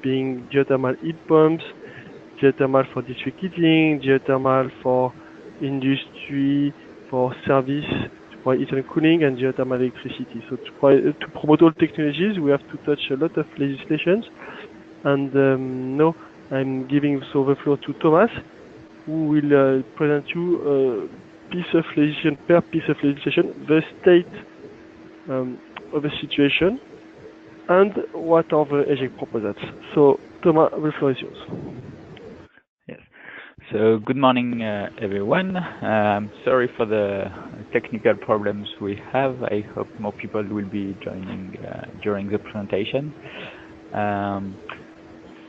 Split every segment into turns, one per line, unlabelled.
being geothermal heat pumps, geothermal for district heating, geothermal for industry, for service, to provide heat and cooling, and geothermal electricity. So to promote all technologies, we have to touch a lot of legislations. And now I'm giving the floor to Thomas, who will present you a piece of legislation, per piece of legislation, the state of the situation, and what are the EGEC proposals. So, Thomas, the floor is yours.
Yes. So, good morning, everyone. Sorry for the technical problems we have. I hope more people will be joining during the presentation.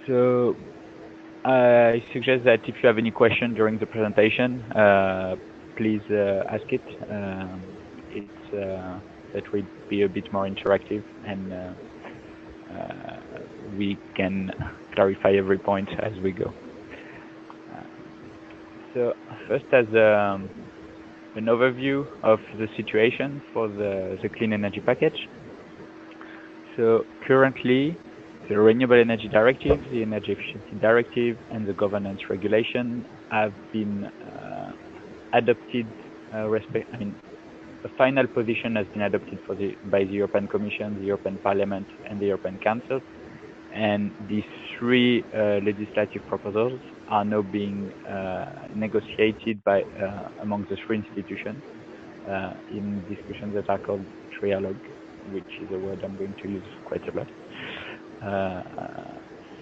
So, I suggest that if you have any question during the presentation, please ask it. That will be a bit more interactive, and we can clarify every point as we go. So first, as an overview of the situation for the clean energy package. So currently, the Renewable Energy Directive, the Energy Efficiency Directive, and the Governance Regulation have been adopted. The final position has been adopted by the European Commission, the European Parliament, and the European Council. And these three legislative proposals are now being negotiated among the three institutions in discussions that are called trialogue, which is a word I'm going to use quite a lot.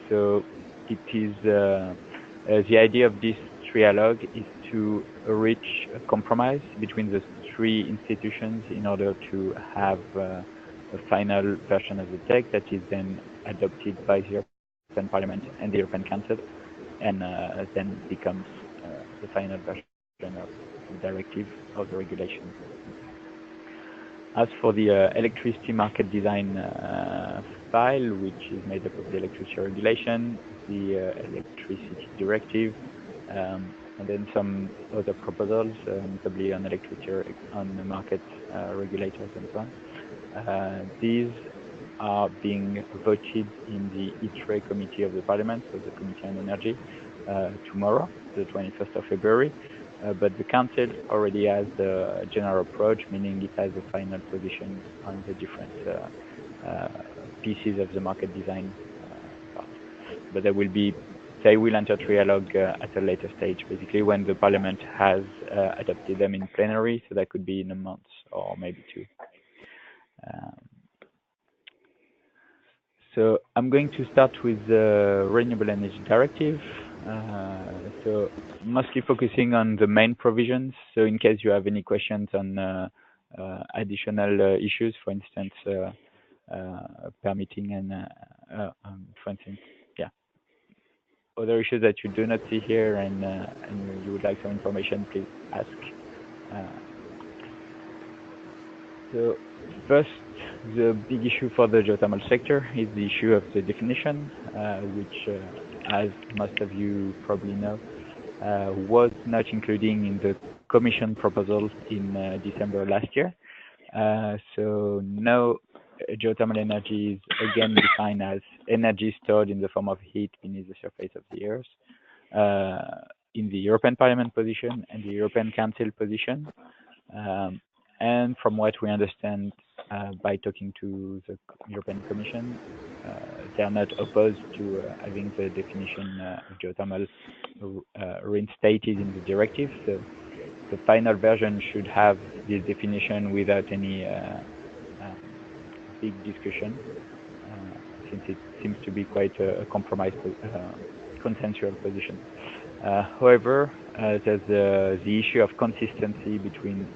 So it is the idea of this trialogue is to reach a compromise between the three institutions in order to have a final version of the text that is then adopted by the European Parliament and the European Council, and then becomes the final version of the directive or the regulation. As for the electricity market design file, which is made up of the electricity regulation, the electricity directive, and then some other proposals, notably on electricity on the market regulators and so on. These are being voted in the EGEC committee of the Parliament, so the Committee on Energy, tomorrow, the 21st of February. But the Council already has the general approach, meaning it has a final position on the different pieces of the market design part. But they will enter trialogue at a later stage, basically when the Parliament has adopted them in plenary, so that could be in a month or maybe two. So I'm going to start with the Renewable Energy Directive. So mostly focusing on the main provisions. So in case you have any questions on additional issues, for instance, permitting and, for instance, other issues that you do not see here and you would like some information, please ask. So first, the big issue for the geothermal sector is the issue of the definition, which, as most of you probably know, was not including in the Commission proposal in December last year. So now geothermal energy is again defined as energy stored in the form of heat beneath the surface of the earth, in the European Parliament position and the European Council position. And from what we understand by talking to the European Commission, they are not opposed to having the definition of geothermal reinstated in the directive. So the final version should have this definition without any big discussion, since it seems to be quite a compromise, consensual position. However, there's the issue of consistency between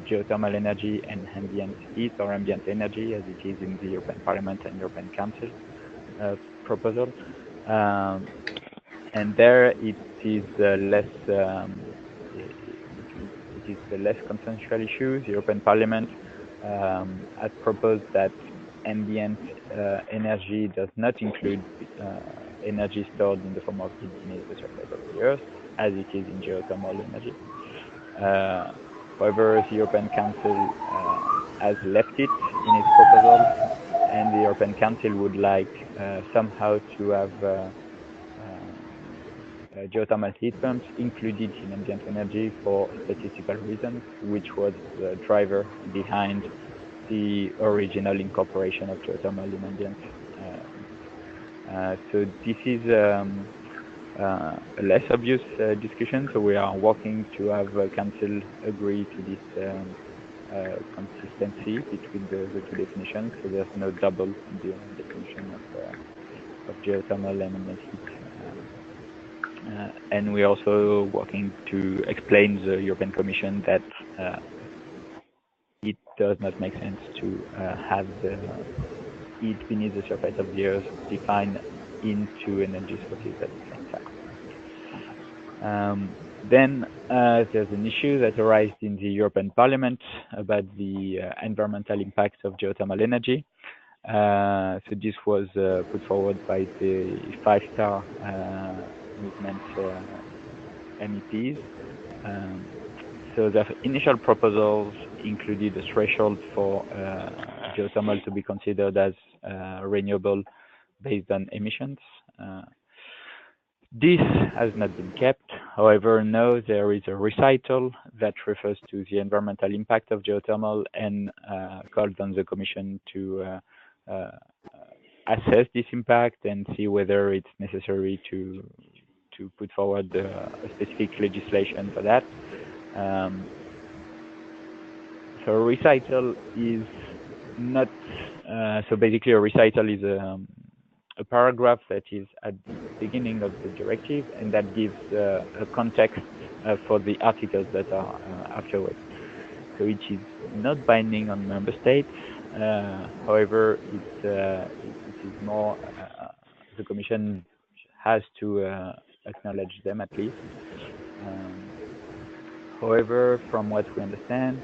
geothermal energy and ambient heat or ambient energy, as it is in the European Parliament and European Council proposal. And there it is the less consensual issue. The European Parliament has proposed that ambient energy does not include energy stored in the form of heat beneath the surface of the earth, as it is in geothermal energy. However, the European Council has left it in its proposal, and the European Council would like somehow to have geothermal heat pumps included in ambient energy for statistical reasons, which was the driver behind the original incorporation of geothermal in ambient. So this is a less obvious discussion. So we are working to have Council agree to this consistency between the two definitions. So there's no double definition of geothermal and ambient heat. And we're also working to explain the European Commission that it does not make sense to have the heat beneath the surface of the earth defined into energy sources at the same time. Then there's an issue that arises in the European Parliament about the environmental impact of geothermal energy. So this was put forward by the 5-star movement MEPs. So the initial proposals included a threshold for geothermal to be considered as renewable based on emissions. This has not been kept. However, now there is a recital that refers to the environmental impact of geothermal and called on the Commission to assess this impact and see whether it's necessary to put forward a specific legislation for that. So a recital is not, so basically a recital is a paragraph that is at the beginning of the directive and that gives a context for the articles that are afterwards. So it is not binding on member states. However, it is more, the Commission has to acknowledge them at least. However, from what we understand,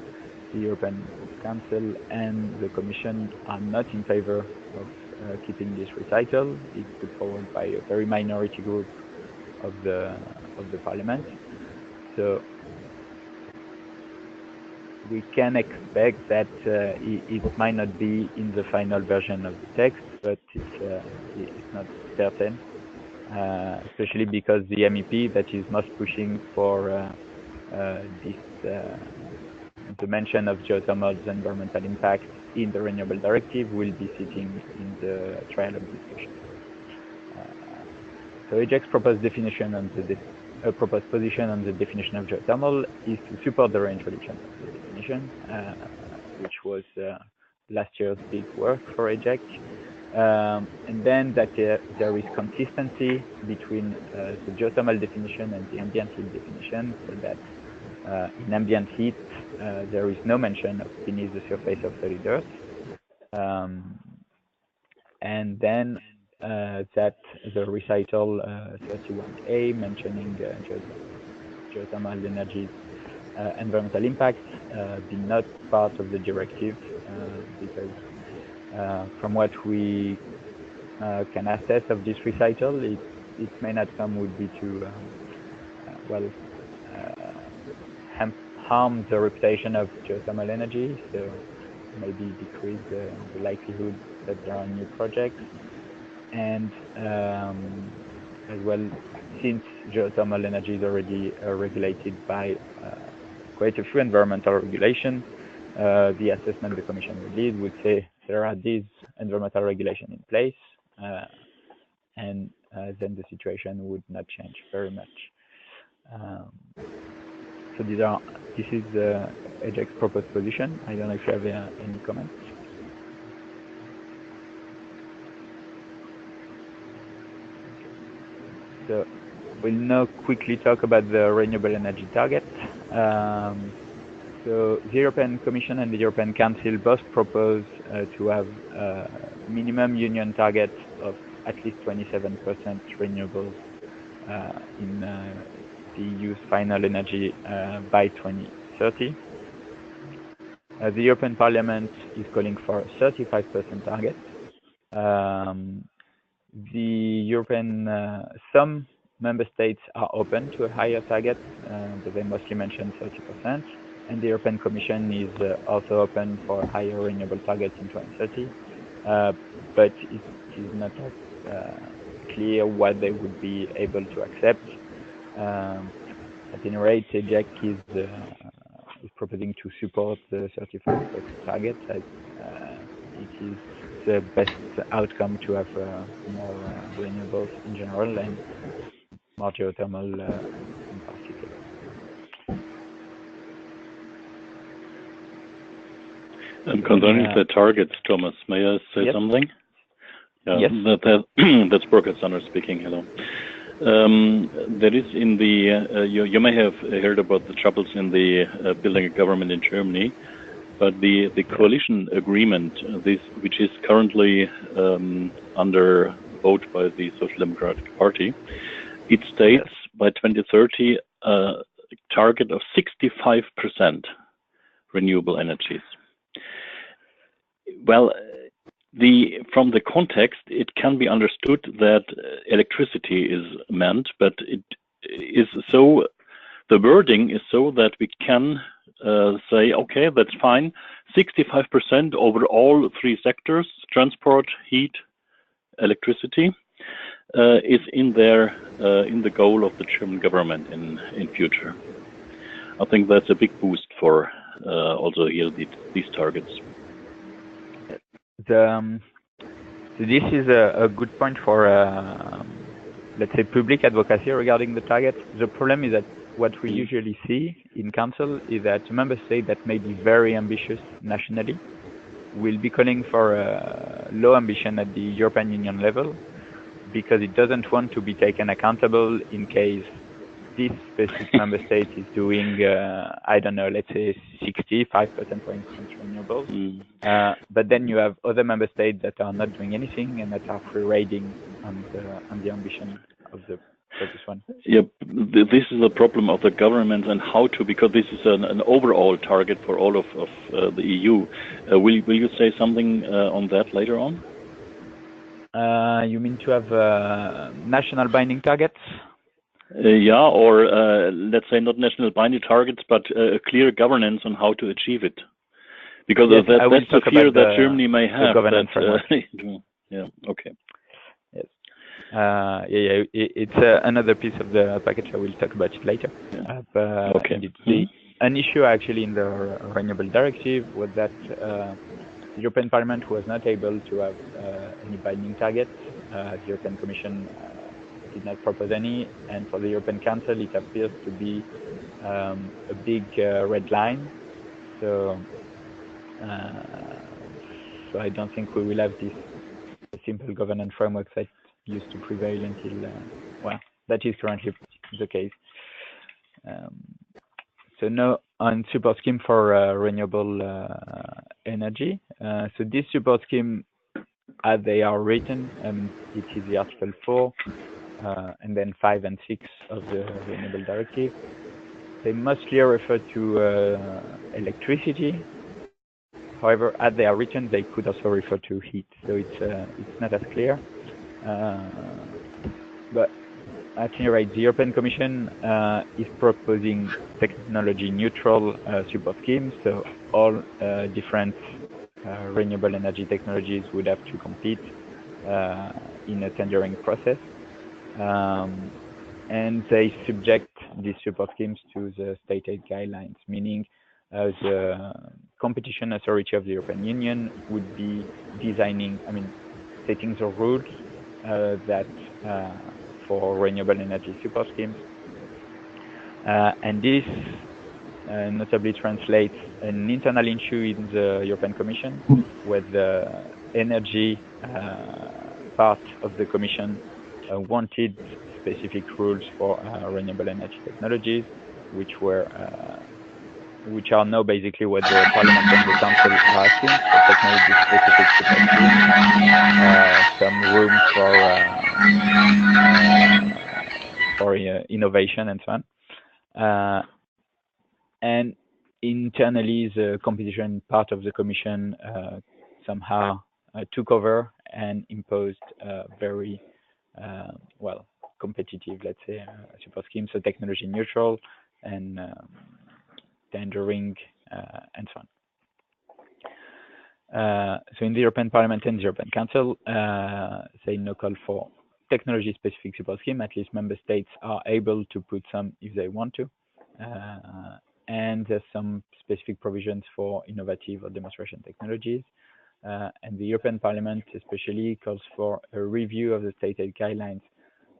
the European Council and the Commission are not in favor of keeping this recital. It's put forward by a very minority group of the Parliament. So we can expect that it might not be in the final version of the text, but it's not certain, especially because the MEP that is most pushing for this the mention of geothermal's environmental impact in the Renewable Directive will be sitting in the trialogue discussion. So EGEC's proposed definition on the proposed position on the definition of geothermal is to support the reintroduction of the definition, which was last year's big work for EGEC, and then that there is consistency between the geothermal definition and the ambient heat definition, so that in ambient heat there is no mention of beneath the surface of solid earth, and then that the recital 31A mentioning geothermal energy's environmental impact be not part of the directive, because from what we can assess of this recital, its main outcome would be to harm the reputation of geothermal energy, so maybe decrease the likelihood that there are new projects, and as well, since geothermal energy is already regulated by quite a few environmental regulations, the assessment the Commission would lead would say there are these environmental regulations in place, and then the situation would not change very much. So this is EGEC's proposed position. I don't know if you have any comments. So we'll now quickly talk about the renewable energy target. So the European Commission and the European Council both propose to have a minimum union target of at least 27% renewables in the EU's final energy by 2030. The European Parliament is calling for a 35% target. The European, some member states are open to a higher target, but they mostly mention 30%. And the European Commission is also open for a higher renewable target in 2030. but it is not as clear what they would be able to accept. At any rate, EGEC is proposing to support the 35% target, as it is the best outcome to have more renewables in general and more geothermal in particular.
Concerning the targets, Thomas, may I say something?
Yes.
That's Burkhard Sander speaking. Hello. There is in the you may have heard about the troubles in the building a government in Germany, but the coalition agreement, which is currently under vote by the Social Democratic Party, it states by 2030 a target of 65% renewable energies. Well, from the context, it can be understood that electricity is meant, but it is so, the wording is so that we can say, okay, that's fine, 65% over all three sectors, transport, heat, electricity, is in there, in the goal of the German government in future. I think that's a big boost for also here these targets.
So this is a good point for, let's say, public advocacy regarding the target. The problem is that what we usually see in Council is that member states that may be very ambitious nationally will be calling for low ambition at the European Union level, because it doesn't want to be taken accountable in case this specific member state is doing, I don't know, let's say 65%, for instance, renewables. But then you have other member states that are not doing anything and that are free riding on the ambition of this one.
Yeah, this is a problem of the government and how to, because this is an overall target for all of the EU. Will you say something on that later on?
You mean to have national binding targets?
Yeah, or let's say not national binding targets, but a clear governance on how to achieve it. Because
yes,
that's the fear that Germany may have. Yeah, okay.
Yes. It's another piece of the package. I will talk about it later. Yeah. Okay. An issue actually in the Renewable Directive was that the European Parliament was not able to have any binding targets. The European Commission did not propose any, and for the European Council it appears to be a big red line. So I don't think we will have this simple governance framework that used to prevail until, well, that is currently the case. So now on support scheme for renewable energy. So this support scheme, as they are written, it is the Article 4, and then 5 and 6 of the Renewable Directive. They mostly refer to electricity. However, as they are written, they could also refer to heat. So it's not as clear. But at any rate, the European Commission is proposing technology-neutral support schemes. So all different renewable energy technologies would have to compete in a tendering process. And they subject these support schemes to the state aid guidelines, meaning the competition authority of the European Union would be setting the rules that for renewable energy support schemes. And this notably translates an internal issue in the European Commission, where the energy part of the Commission wanted specific rules for renewable energy technologies, which are now basically what the Parliament and the Council are asking, for technology-specific support schemes, some room for innovation and so on. And internally, the competition part of the Commission somehow took over and imposed very competitive, let's say, support schemes, so technology neutral and tendering and so on. So in the European Parliament and the European Council, say no call for technology-specific support scheme. At least member states are able to put some if they want to. And there's some specific provisions for innovative or demonstration technologies. And the European Parliament especially calls for a review of the state aid guidelines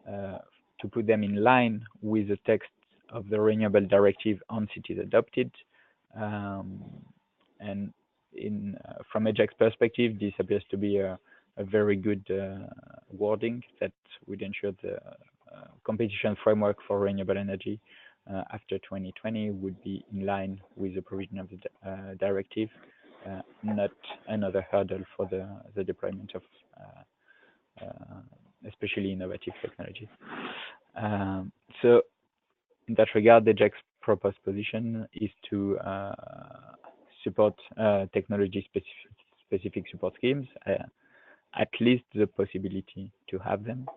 to put them in line with the text of the Renewable Directive once it is adopted. And from EGEC's perspective, this appears to be a very good wording that would ensure the competition framework for renewable energy after 2020 would be in line with the provision of the directive, not another hurdle for the deployment of especially innovative technology. So in that regard, the EGEC's proposed position is to support technology-specific support schemes, at least the possibility to have them,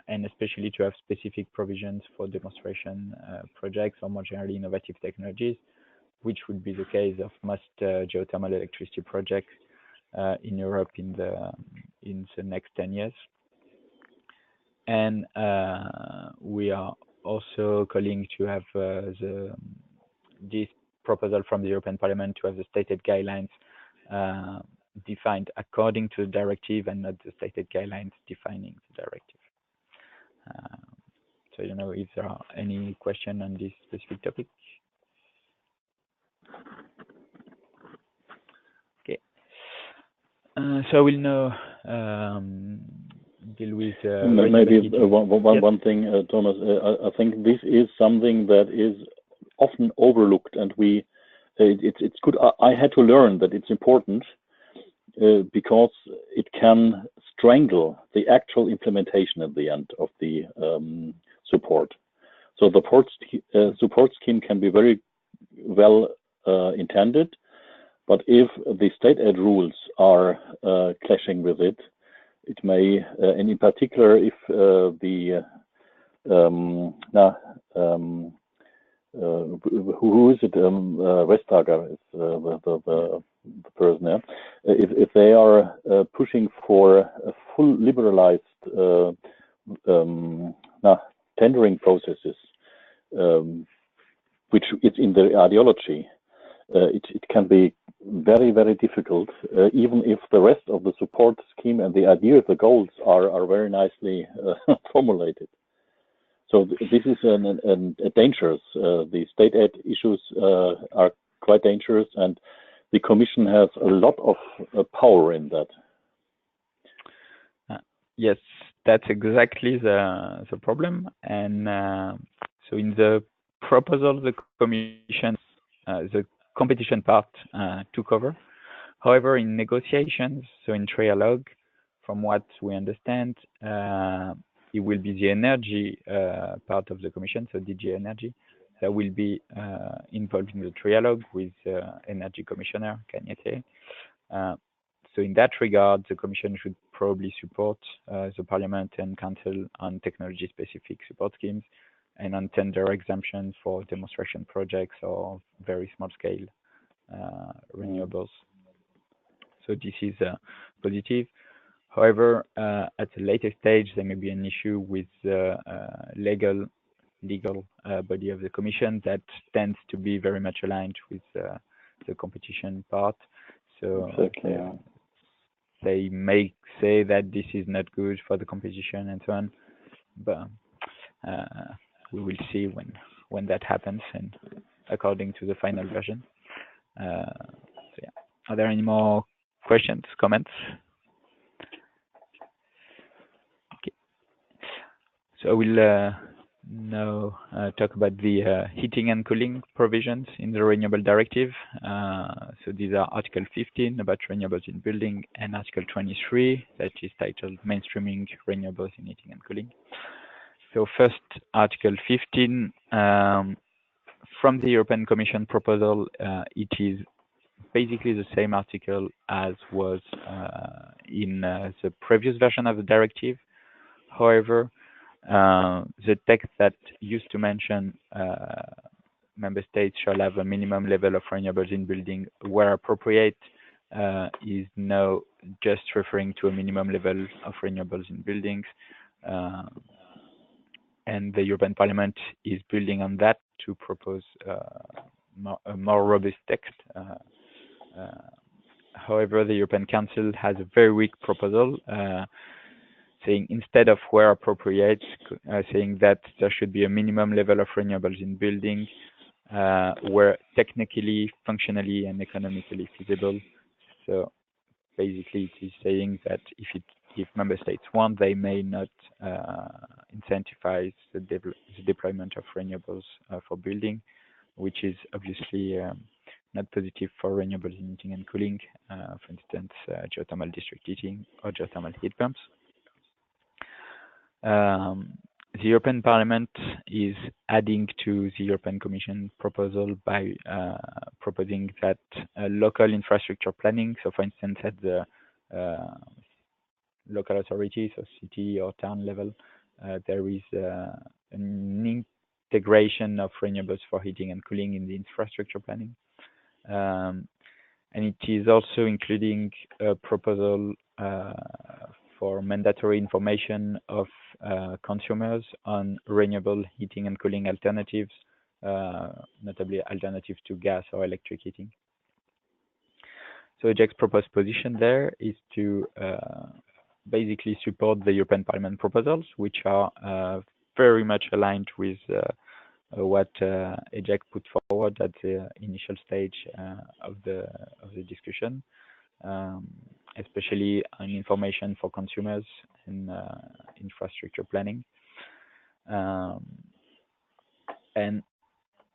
and especially to have specific provisions for demonstration projects or more generally innovative technologies, which would be the case of most geothermal electricity projects in Europe in the next 10 years. And we are also calling to have this proposal from the European Parliament to have the stated guidelines defined according to the directive and not the stated guidelines defining the directive. So, you know, if there are any questions on this specific topic. Okay. So we'll now deal with
maybe one thing, Thomas. I think this is something that is often overlooked, and it's good. I had to learn that it's important because it can strangle the actual implementation at the end of the support. So the support scheme can be very well intended, but if the state aid rules are clashing with it, it may, and in particular, if who is it? Vestager is the person there. If they are pushing for a full liberalized tendering processes, which is in their ideology, it can be very, very difficult, even if the rest of the support scheme and the idea of the goals are very nicely formulated. So this is a dangerous. The state aid issues are quite dangerous, and the Commission has a lot of power in that.
Yes, that's exactly the problem. And so in the proposal, the Commission, the competition part took over. However, in negotiations, so in trialogue, from what we understand, it will be the energy part of the Commission, so DG Energy, that will be involved in the trialogue with Energy Commissioner Cagnette. So in that regard, the Commission should probably support the Parliament and Council on technology-specific support schemes and on tender exemption for demonstration projects or very small-scale renewables. So this is positive. However, at a later stage, there may be an issue with the legal body of the Commission that tends to be very much aligned with the competition part. So exactly, they may say that this is not good for the competition and so on, but we will see when that happens and according to the final version. So yeah, are there any more questions, comments? Okay, so I will now talk about the heating and cooling provisions in the Renewable Directive. So these are Article 15 about renewables in building and Article 23 that is titled Mainstreaming Renewables in Heating and Cooling. So first, Article 15, from the European Commission proposal, it is basically the same article as was in the previous version of the directive. However, the text that used to mention member states shall have a minimum level of renewables in building where appropriate is now just referring to a minimum level of renewables in buildings. And the European Parliament is building on that to propose a more robust text. However, the European Council has a very weak proposal, saying instead of where appropriate, saying that there should be a minimum level of renewables in buildings where technically, functionally, and economically feasible. So basically, it is saying that if member states want, they may not incentivize the deployment of renewables for building, which is obviously not positive for renewables in heating and cooling, for instance, geothermal district heating or geothermal heat pumps. The European Parliament is adding to the European Commission proposal by proposing that local infrastructure planning, so for instance at the local authorities or city or town level, there is an integration of renewables for heating and cooling in the infrastructure planning. And it is also including a proposal for mandatory information of consumers on renewable heating and cooling alternatives, notably alternatives to gas or electric heating. So EGEC's proposed position there is to basically support the European Parliament proposals, which are very much aligned with what EGEC put forward at the initial stage of the discussion, especially on information for consumers and infrastructure planning. And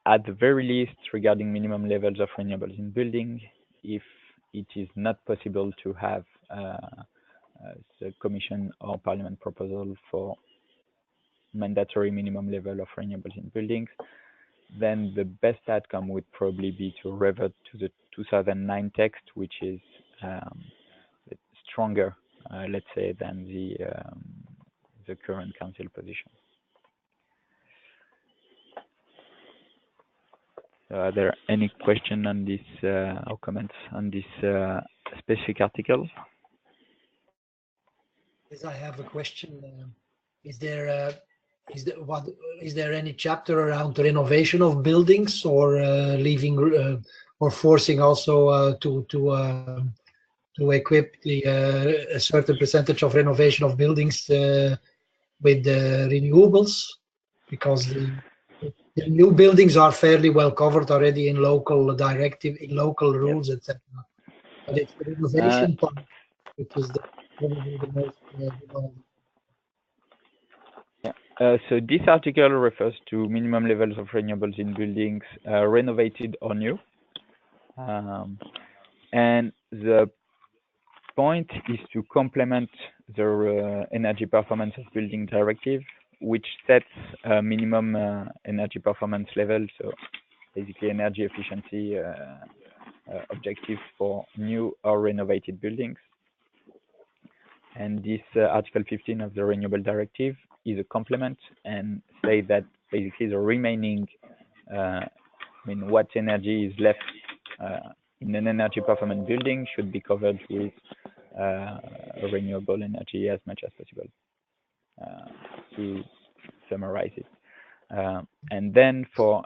at the very least, regarding minimum levels of renewables in building, if it is not possible to have the Commission or Parliament proposal for mandatory minimum level of renewables in buildings, then the best outcome would probably be to revert to the 2009 text, which is stronger, let's say, than the current Council position. Are there any questions on this or comments on this specific article?
Yes, I have a question. Is there any chapter around the renovation of buildings, or leaving or forcing also to equip a certain percentage of renovation of buildings with renewables, because the new buildings are fairly well covered already in local directive, in local rules, etc. But it's the renovation part which is probably the most demanding.
So this article refers to minimum levels of renewables in buildings renovated or new. And the point is to complement the energy performance of building directive, which sets a minimum energy performance level, so basically energy efficiency objectives for new or renovated buildings. And this Article 15 of the Renewable Directive is a complement, and say that basically the remaining, what energy is left in an energy performance building should be covered with renewable energy as much as possible, to summarize it. And then for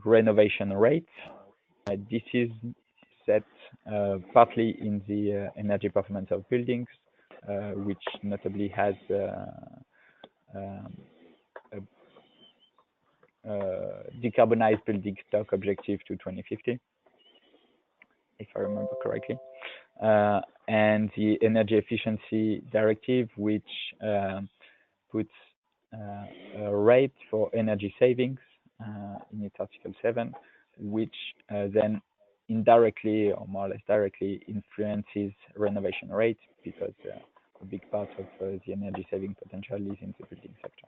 renovation rates, this is set partly in the energy performance of buildings, which notably has decarbonized building stock objective to 2050, if I remember correctly, and the energy efficiency directive, which puts a rate for energy savings in its Article 7, which then indirectly or more or less directly influences renovation rate, because a big part of the energy saving potential is in the building sector.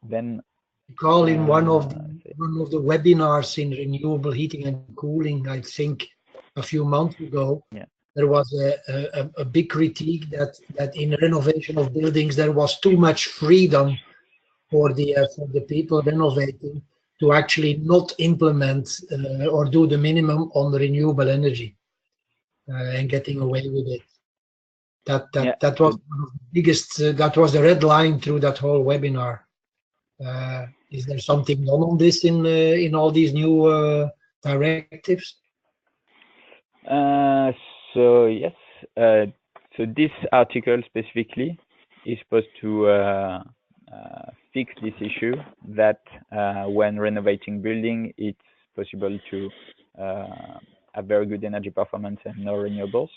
Then
recall in one of the webinars in renewable heating and cooling, I think a few months ago, there was a big critique that in renovation of buildings there was too much freedom for the people renovating, to actually not implement or do the minimum on renewable energy and getting away with it. That was one of the biggest. That was the red line through that whole webinar. Is there something done on this in all these new directives?
So yes. So this article specifically is supposed to fix this issue that when renovating building, it's possible to have very good energy performance and no renewables.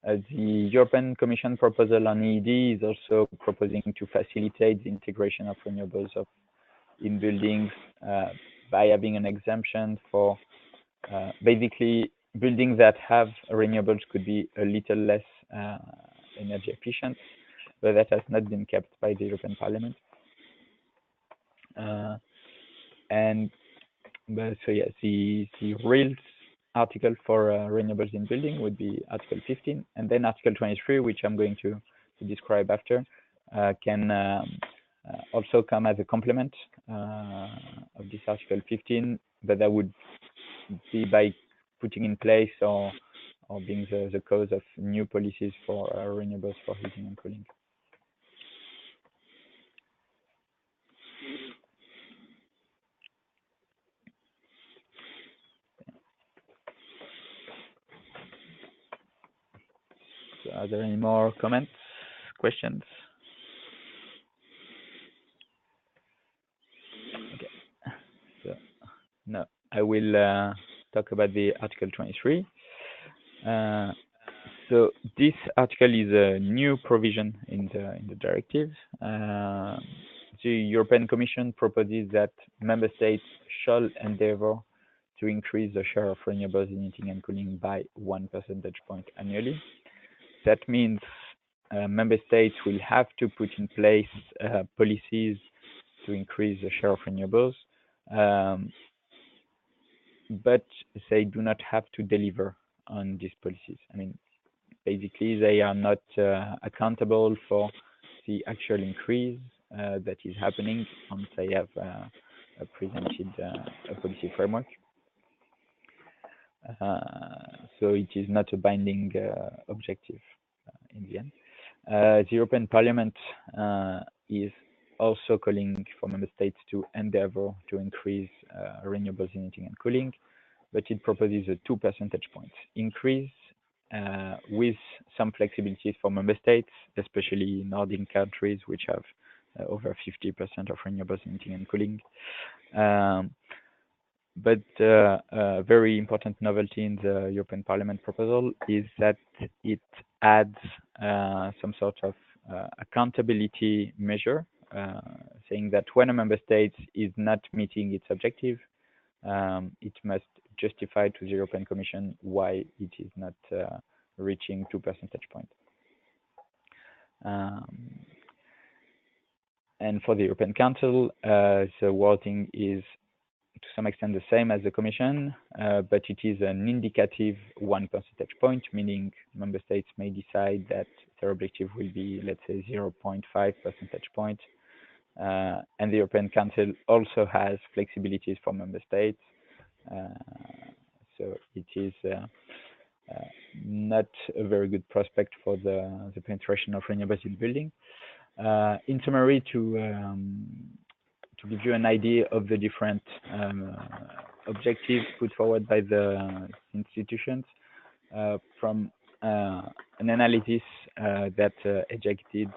The European Commission proposal on EED is also proposing to facilitate the integration of renewables in buildings by having an exemption for basically buildings that have renewables could be a little less energy efficient, but that has not been kept by the European Parliament. So yeah, the real article for renewables in building would be Article 15, and then Article 23, which I'm going to describe after, can also come as a complement of this Article 15, but that would be by putting in place or being the cause of new policies for renewables for heating and cooling. So are there any more comments, questions? Okay. So no, I will talk about the Article 23. So this article is a new provision in the directive. The European Commission proposes that member states shall endeavor to increase the share of renewables in heating and cooling by 1 percentage point annually. That means member states will have to put in place policies to increase the share of renewables, but they do not have to deliver on these policies. I mean, basically, they are not accountable for the actual increase that is happening once they have presented a policy framework. So it is not a binding objective in the end. The European Parliament is also calling for member states to endeavor to increase renewables in heating and cooling, but it proposes a 2 percentage point increase with some flexibilities for member states, especially Nordic countries, which have over 50% of renewables in heating and cooling. But a very important novelty in the European Parliament proposal is that it adds some sort of accountability measure, saying that when a member state is not meeting its objective, it must justify to the European Commission why it is not reaching 2 percentage points. And for the European Council, the wording is to some extent the same as the Commission, but it is an indicative 1 percentage point, meaning member states may decide that their objective will be, let's say, 0.5 percentage point. And the European Council also has flexibilities for member states. So it is not a very good prospect for the penetration of renewables in building. In summary, to give you an idea of the different objectives put forward by the institutions, from an analysis that EGEC did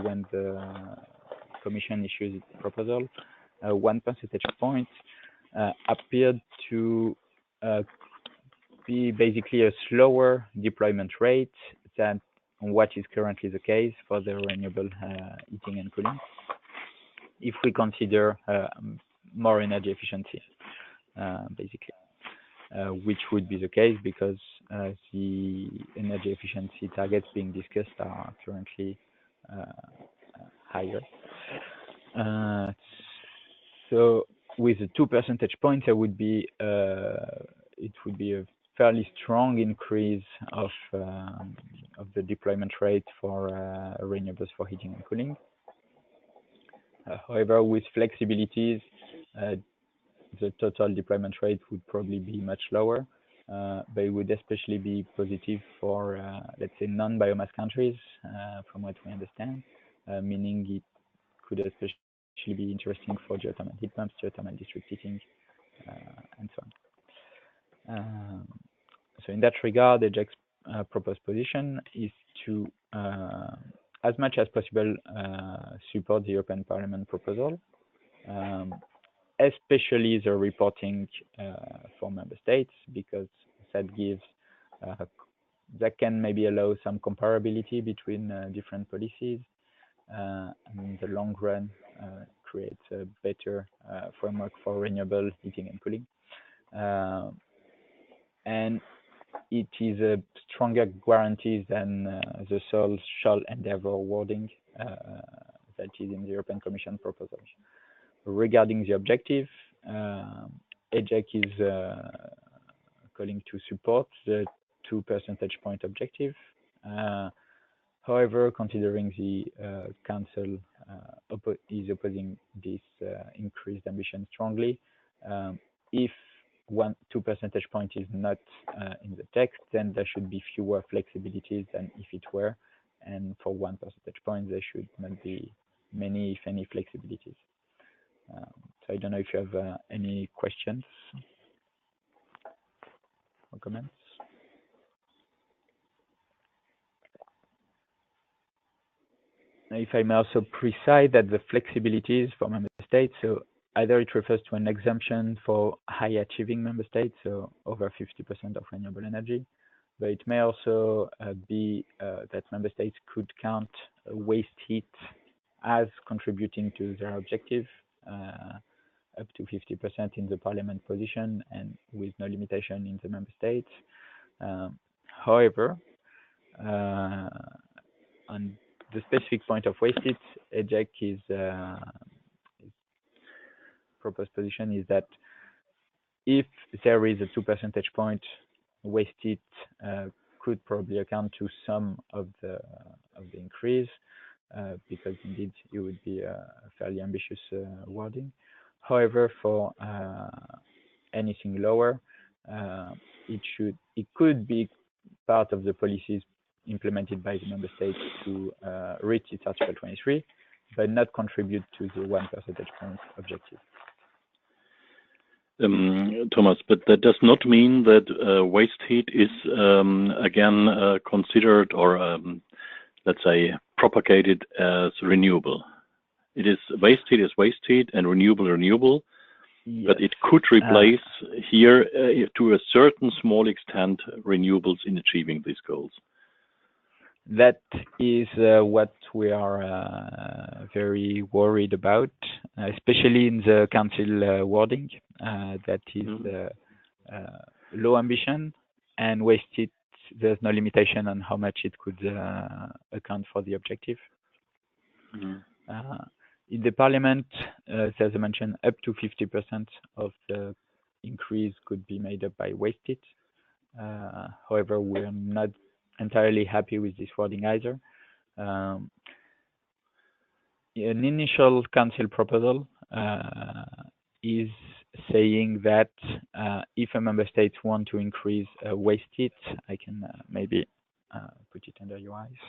when the Commission issued its proposal, 1 percentage point appeared to be basically a slower deployment rate than what is currently the case for the renewable heating and cooling, if we consider more energy efficiency, basically, which would be the case because the energy efficiency targets being discussed are currently higher. So with the 2 percentage points, there would be it would be a fairly strong increase of the deployment rate for renewables for heating and cooling. However, with flexibilities, the total deployment rate would probably be much lower, but it would especially be positive for, let's say, non-biomass countries, from what we understand, meaning it could especially be interesting for geothermal heat pumps, geothermal district heating, and so on. So in that regard, EGEC's proposed position is to, as much as possible, support the European Parliament proposal, especially the reporting for member states, because that gives, that can maybe allow some comparability between different policies, and in the long run creates a better framework for renewable heating and cooling. And it is a stronger guarantee than the sole shall endeavor wording that is in the European Commission proposal. Regarding the objective, EGEC is calling to support the 2 percentage point objective. However, considering the Council is opposing this increased ambition strongly, if 2 percentage point is not in the text, then there should be fewer flexibilities than if it were, and for 1 percentage point, there should not be many, if any, flexibilities. So I don't know if you have any questions or comments. If I may also precise that the flexibilities for member states, so either it refers to an exemption for high achieving member states, so over 50% of renewable energy, but it may also be that member states could count waste heat as contributing to their objective, up to 50% in the Parliament position and with no limitation in the member states. However, on the specific point of waste heat, EGEC is proposed position is that if there is a 2 percentage point waste heat, could probably account to some of the increase, because indeed it would be a fairly ambitious wording. However, for anything lower, it could be part of the policies implemented by the member states to reach its Article 23, but not contribute to the 1 percentage point objective.
Thomas, but that does not mean that waste heat is again considered or let's say propagated as renewable. It is waste heat and renewable, yes. But it could replace here to a certain small extent renewables in achieving these goals.
That is what we are very worried about, especially in the Council wording. That is low ambition, and waste heat, there's no limitation on how much it could account for the objective. In the Parliament, there's a mention up to 50% of the increase could be made up by waste heat. However, we're not entirely happy with this wording either. An initial Council proposal is saying that if a member state want to increase waste heat, I can maybe put it under your eyes.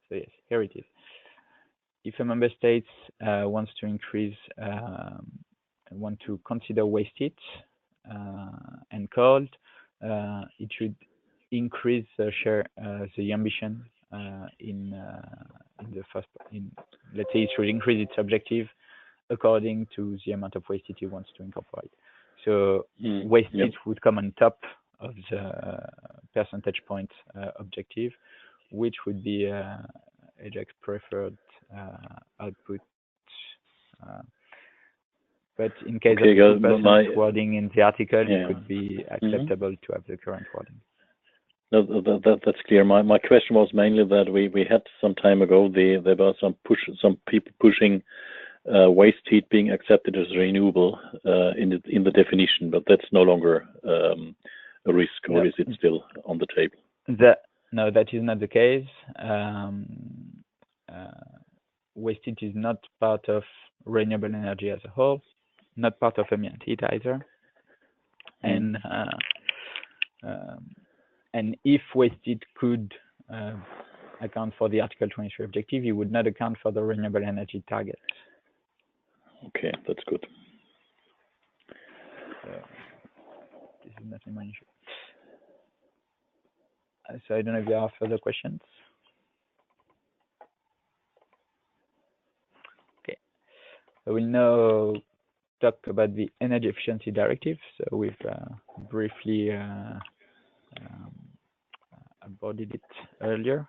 So yes, here it is. If a member state wants to increase, want to consider waste heat and cold, it should increase the share, the ambition in the first. Let's say it should increase its objective according to the amount of waste heat it wants to incorporate. So waste heat would come on top of the percentage point objective, which would be EGEC's preferred output. But in case of 2% wording in the article, it could be acceptable to have the current wording.
That's clear. My question was mainly that we had some time ago there were some people pushing waste heat being accepted as renewable in the definition, but that's no longer a risk, or is it still on the table?
No, that is not the case. Waste heat is not part of renewable energy as a whole, not part of ambient heat either. And if waste heat could account for the Article 23 objective, it would not account for the renewable energy target.
Okay, that's good.
This is not an issue. So I don't know if there are further questions. Okay, so we'll now talk about the Energy Efficiency Directive. So we've briefly aborted it earlier.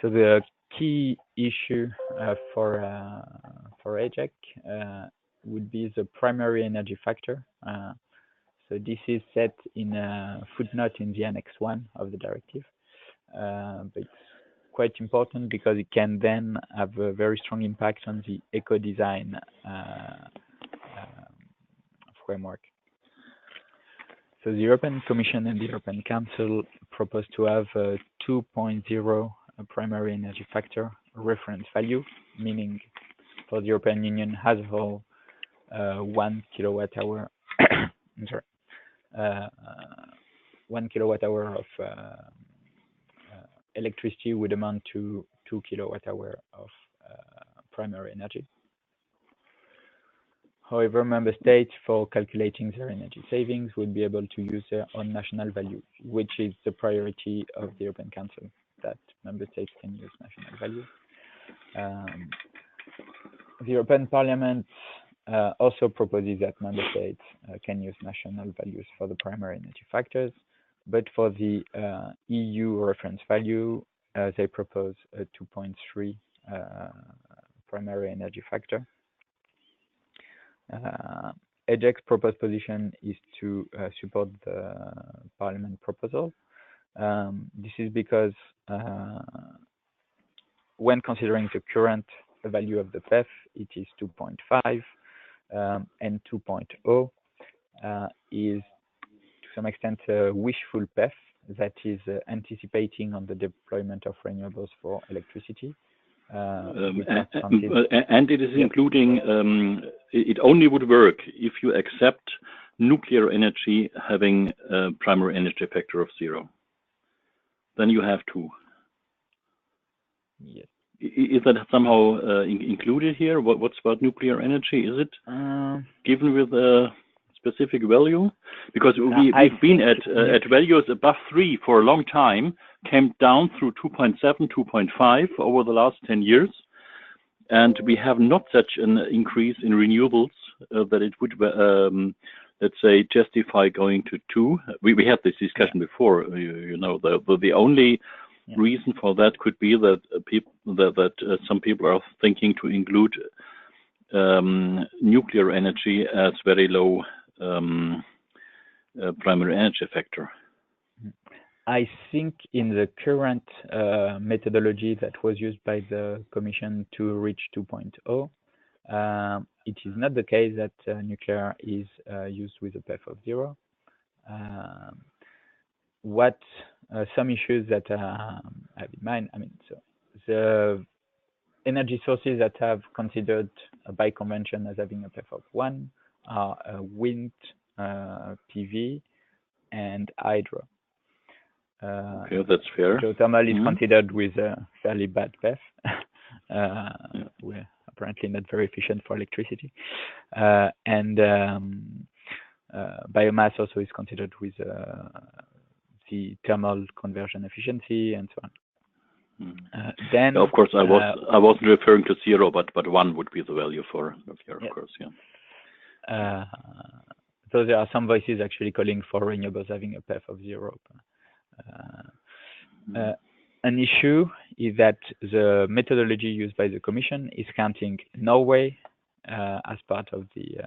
So the key issue for EGEC would be the primary energy factor. So this is set in a footnote in the Annex 1 of the directive. But it's quite important because it can then have a very strong impact on the eco-design framework. So the European Commission and the European Council propose to have a 2.0 primary energy factor reference value, meaning for the European Union as a whole, 1 kilowatt hour. I'm sorry, 1 kilowatt hour of electricity would amount to 2 kilowatt hour of primary energy. However, member states, for calculating their energy savings, would be able to use their own national value, which is the priority of the European Council, that member states can use national value. The European Parliament also proposes that member states can use national values for the primary energy factors, but for the EU reference value, they propose a 2.3 primary energy factor. EGEC's proposed position is to support the Parliament proposal. This is because when considering the current value of the PEF, it is 2.5, and 2.0 is to some extent a wishful PEF that is anticipating on the deployment of renewables for electricity.
And it is including, it only would work if you accept nuclear energy having a primary energy factor of 0. Then you have to.
Yes.
Is that somehow included here? What's about nuclear energy? Is it given with a specific value? Because we've been at values above 3 for a long time, came down through 2.7, 2.5 over the last 10 years. And we have not such an increase in renewables that it would, let's say, justify going to 2. We had this discussion before. You know, the only reason for that could be that some people are thinking to include nuclear energy as very low primary energy factor.
I think in the current methodology that was used by the Commission to reach 2.0, it is not the case that nuclear is used with a PEF of 0. What some issues that I have in mind, I mean, so the energy sources that have considered by convention as having a PEF of 1 are wind, PV, and hydro.
Okay, that's fair.
Geothermal is considered with a fairly bad PEF. We're apparently not very efficient for electricity. And biomass also is considered with the thermal conversion efficiency and so on. Then,
of course, I wasn't referring to 0, but 1 would be the value for nuclear, of course,
So there are some voices actually calling for renewables having a PEF of 0. An issue is that the methodology used by the Commission is counting Norway as part of the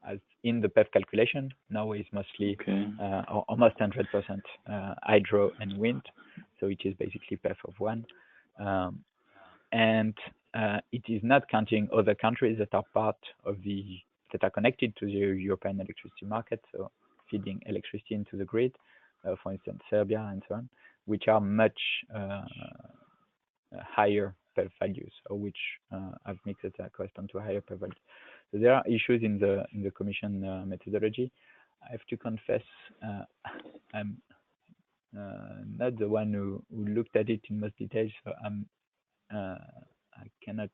as in the PEF calculation. Norway is mostly almost 100% hydro and wind, so it is basically PEF of 1. And it is not counting other countries that are part of that are connected to the European electricity market, so feeding electricity into the grid, for instance, Serbia and so on, which are much higher per values, or which have mixed that correspond to a higher per value. So there are issues in the Commission methodology. I have to confess, I'm not the one who looked at it in most details, so I cannot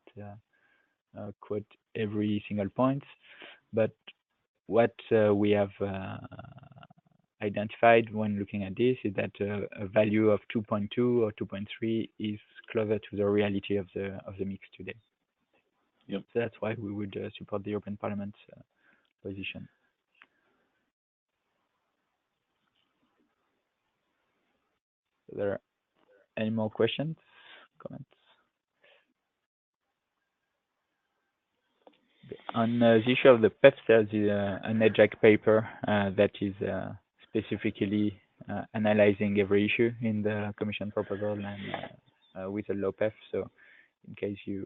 quote every single point, but what we have identified when looking at this is that a value of 2.2 or 2.3 is closer to the reality of the mix today.
Yep.
So that's why we would support the European Parliament's position. Are there any more questions, comments? On the issue of the PEPs, there's an EGEC paper that is specifically analyzing every issue in the Commission proposal and with a low PEF. So in case you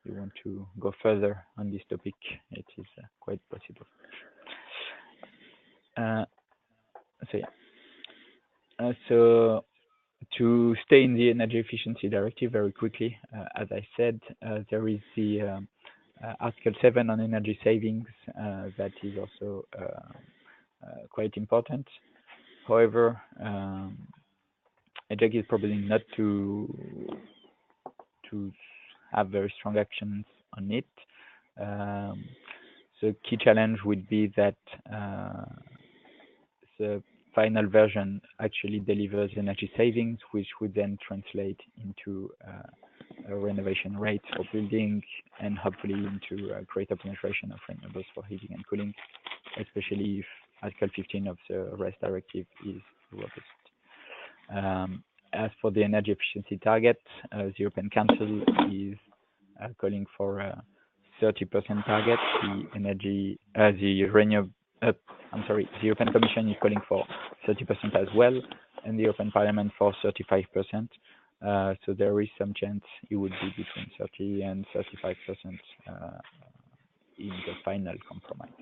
want to go further on this topic, it is quite possible. So to stay in the energy efficiency directive very quickly, as I said, there is the Article 7 on energy savings that is also quite important. However, EGEC is probably not to have very strong actions on it. So key challenge would be that the final version actually delivers energy savings, which would then translate into a renovation rate for building and hopefully into a greater penetration of renewables for heating and cooling, especially if Article 15 of the RES directive is robust. As for the energy efficiency target, the European Council is calling for a 30% target. The European Commission is calling for 30% as well, and the European Parliament for 35%. So there is some chance it would be between 30 and 35% in the final compromise.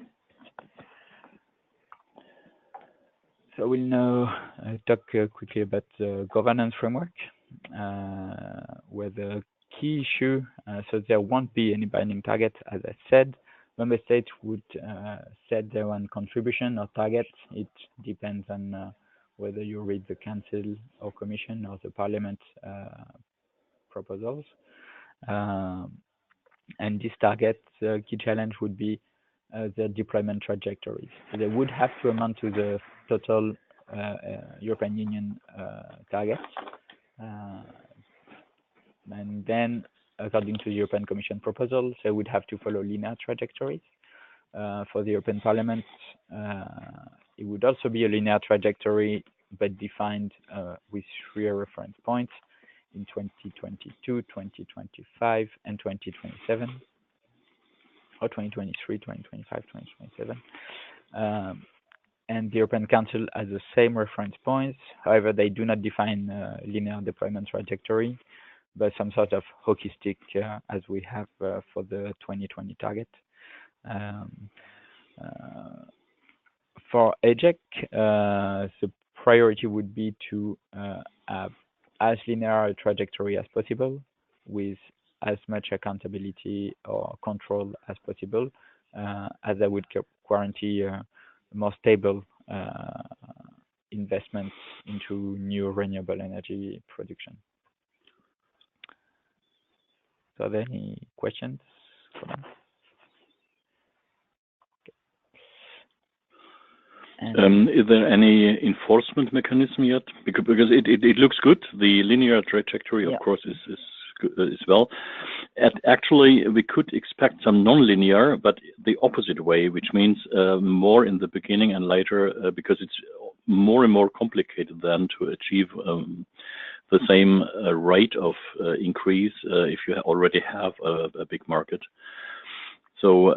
So we'll now talk quickly about the governance framework, where the key issue, so there won't be any binding target, as I said. Member states would set their own contribution or target. It depends on whether you read the Council or Commission or the Parliament proposals. And this target, the key challenge would be the deployment trajectories. So they would have to amount to the total European Union targets. And then, according to the European Commission proposals, they would have to follow linear trajectories. For the European Parliament, it would also be a linear trajectory, but defined with 3 reference points in 2022, 2025, and 2027, or 2023, 2025, 2027. And the European Council has the same reference points. However, they do not define linear deployment trajectory, but some sort of hockey stick as we have for the 2020 target. For EGEC, the priority would be to have as linear a trajectory as possible with as much accountability or control as possible, as that would guarantee more stable investments into new renewable energy production. So are there any questions?
Is there any enforcement mechanism yet? Because it looks good. The linear trajectory, of course, is good as well. Actually, we could expect some non-linear, but the opposite way, which means more in the beginning and later, because it's more and more complicated then to achieve the same rate of increase if you already have a big market. So,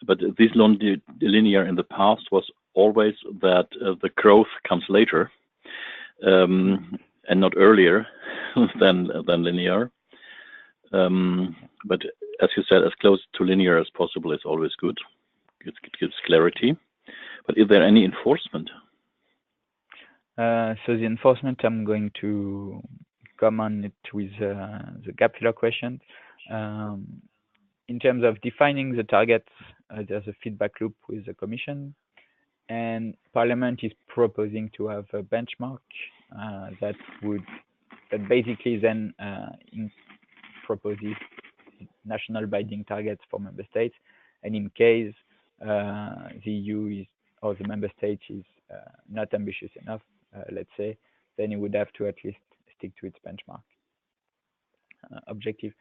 but this non-linear in the past was always that the growth comes later and not earlier than linear. But as you said, as close to linear as possible is always good. It gives clarity. But is there any enforcement?
So the enforcement, I'm going to come on it with the gap filler question. In terms of defining the targets, there's a feedback loop with the Commission, and Parliament is proposing to have a benchmark that basically then proposes national binding targets for member states, and in case the EU is or the member state is not ambitious enough, let's say, then it would have to at least stick to its benchmark objective.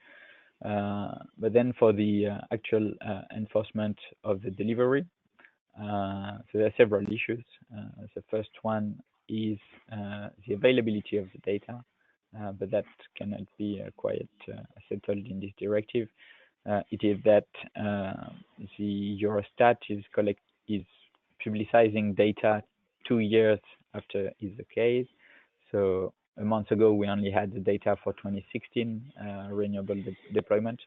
But then for the actual enforcement of the delivery, so there are several issues. The first one is the availability of the data, but that cannot be quite settled in this directive. It is that the Eurostat is publicizing data 2 years after is the case. So a month ago, we only had the data for 2016 renewable deployment,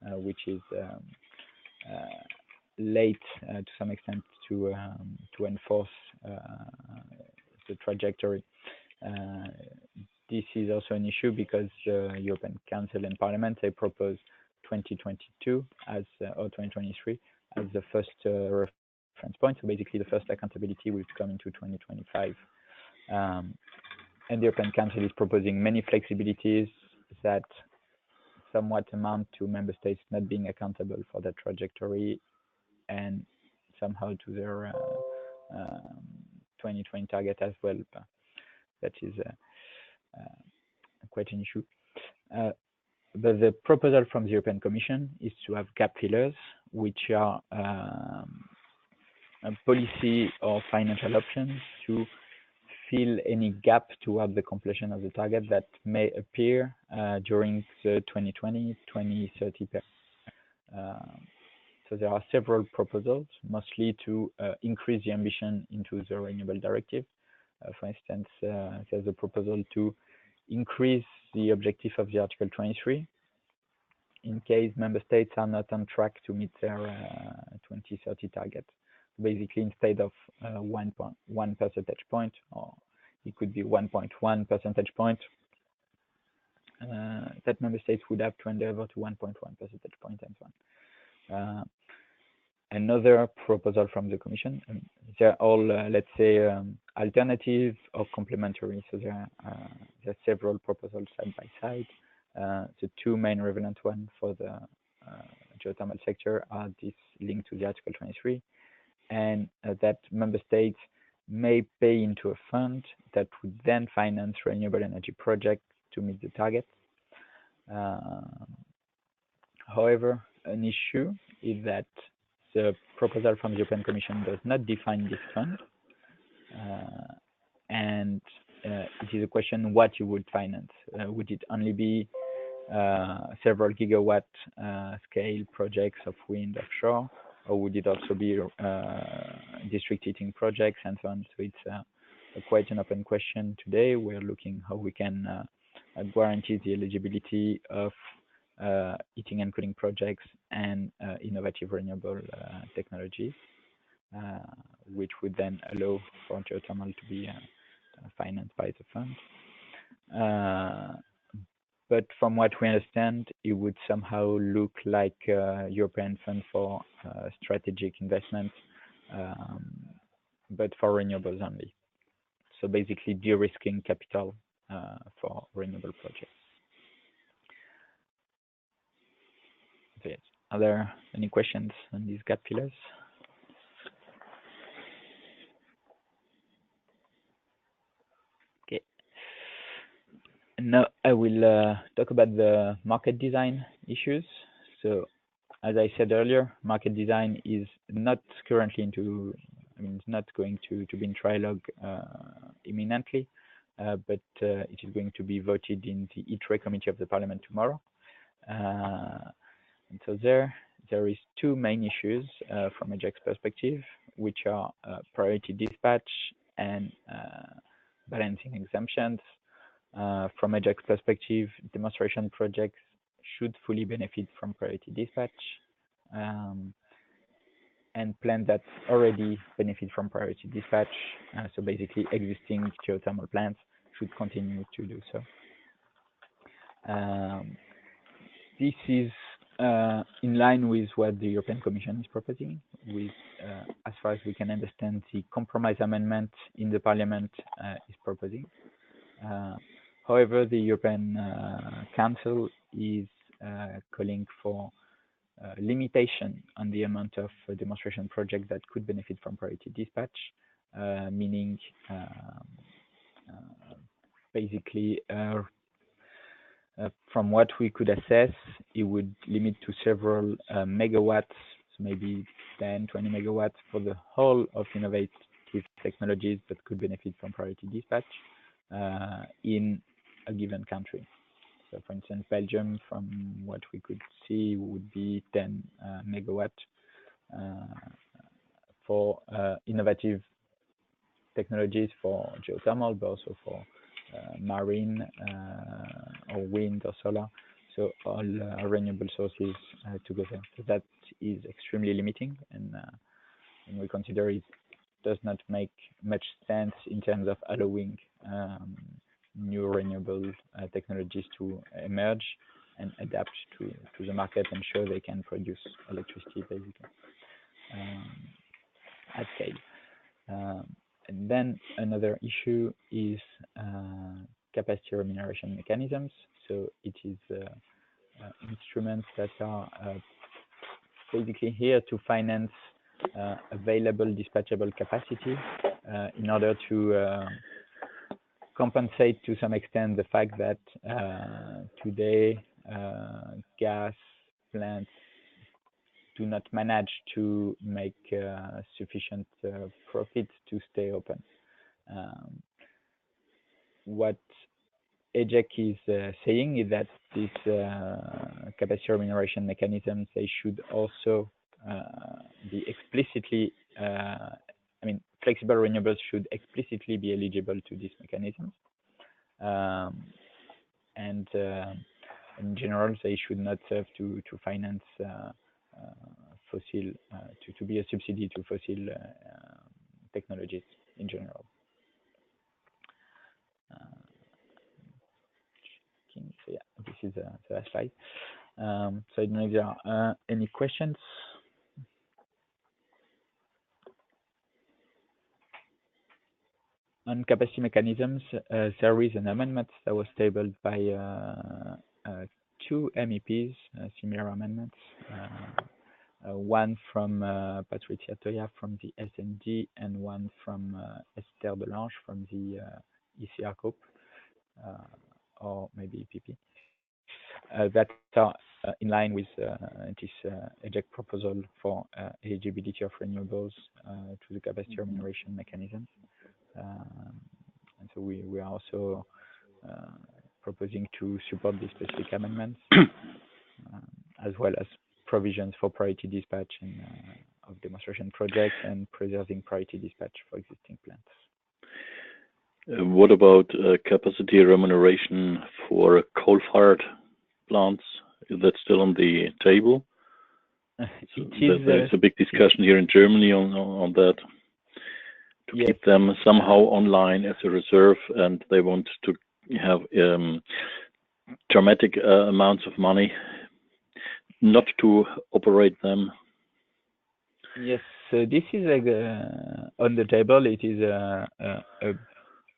which is late to some extent to enforce the trajectory. This is also an issue because European Council and Parliament, they propose 2022 as or 2023 as the first reference point. So basically, the first accountability will come into 2025. And the European Council is proposing many flexibilities that somewhat amount to member states not being accountable for that trajectory and somehow to their 2020 target as well. That is quite an issue. But the proposal from the European Commission is to have gap fillers, which are a policy or financial options to fill any gap toward the completion of the target that may appear during the 2020-2030 period. So there are several proposals, mostly to increase the ambition into the renewable directive. For instance, there's a proposal to increase the objective of the Article 23 in case member states are not on track to meet their 2030 target. Basically, instead of 1 percentage point, or it could be 1.1 percentage point, that member states would have to endeavor to 1.1 percentage point and so on. Another proposal from the Commission, they're all, let's say, alternative or complementary. So there are several proposals side by side. The two main relevant ones for the geothermal sector are this linked to the Article 23, and that member states may pay into a fund that would then finance renewable energy projects to meet the target. However, an issue is that the proposal from the European Commission does not define this fund, and it is a question what you would finance. Would it only be several gigawatt scale projects of wind offshore, or would it also be district heating projects and so on? So it's quite an open question today. We're looking how we can guarantee the eligibility of heating and cooling projects and innovative renewable technologies, which would then allow for geothermal to be financed by the fund. But from what we understand, it would somehow look like a European fund for strategic investments, but for renewables only. So basically de-risking capital for renewable projects. So yes. Are there any questions on these gap pillars? Okay. Now I will talk about the market design issues. So as I said earlier, market design is not currently it's not going to be in trilogue imminently, but it is going to be voted in the ITRE committee of the Parliament tomorrow. And so there is two main issues from EGEC's perspective, which are priority dispatch and balancing exemptions. From EGEC's perspective, demonstration projects should fully benefit from priority dispatch, and plants that already benefit from priority dispatch, so basically existing geothermal plants, should continue to do so. This is in line with what the European Commission is proposing, with, as far as we can understand, the compromise amendment in the Parliament is proposing. However, the European Council is calling for limitation on the amount of demonstration projects that could benefit from priority dispatch, meaning basically from what we could assess, it would limit to several megawatts, so maybe 10, 20 megawatts for the whole of innovative technologies that could benefit from priority dispatch in a given country. So, for instance, Belgium, from what we could see, would be 10 megawatt for innovative technologies for geothermal, but also for marine or wind or solar. So all renewable sources together. So that is extremely limiting, and we consider it does not make much sense in terms of allowing new renewable technologies to emerge and adapt to the market and show they can produce electricity basically at scale. And then another issue is capacity remuneration mechanisms. So it is instruments that are basically here to finance available dispatchable capacity in order to compensate to some extent the fact that today gas plants do not manage to make sufficient profit to stay open. What EGEC is saying is that these capacity remuneration mechanisms, they should also be explicitly, I mean, flexible renewables should explicitly be eligible to these mechanisms. And in general, they should not serve to finance fossil, to be a subsidy to fossil technologies in general. So yeah, this is the last slide. So I don't know if there are any questions. On capacity mechanisms, there is an amendment that was tabled by 2 MEPs, similar amendments. One from Patricia Toya from the SND, and one from Esther Delange from the ECR group, or maybe EPP. That are in line with this EGEC proposal for eligibility of renewables to the capacity remuneration mechanisms. And so we are also proposing to support these specific amendments, as well as provisions for priority dispatch and, of demonstration projects, and preserving priority dispatch for existing plants.
What about capacity remuneration for coal-fired plants? Is that still on the table? There's a big discussion here in Germany on that, to keep them somehow online as a reserve, and they want to have dramatic amounts of money not to operate them.
Yes, so this is like on the table. It is a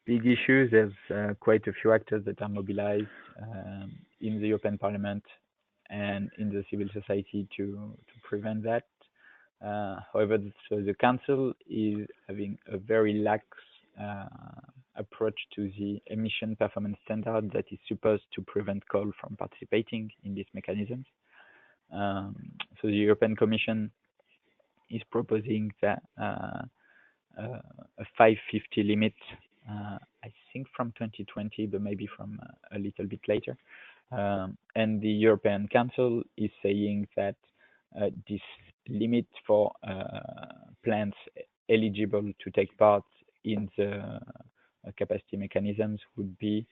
big issue. There's quite a few actors that are mobilized in the European Parliament and in the civil society to prevent that. However, so the Council is having a very lax approach to the emission performance standard that is supposed to prevent coal from participating in these mechanisms. So the European Commission is proposing that a 550 limit, I think from 2020, but maybe from a little bit later. And the European Council is saying that this limit for plants eligible to take part in the capacity mechanisms would be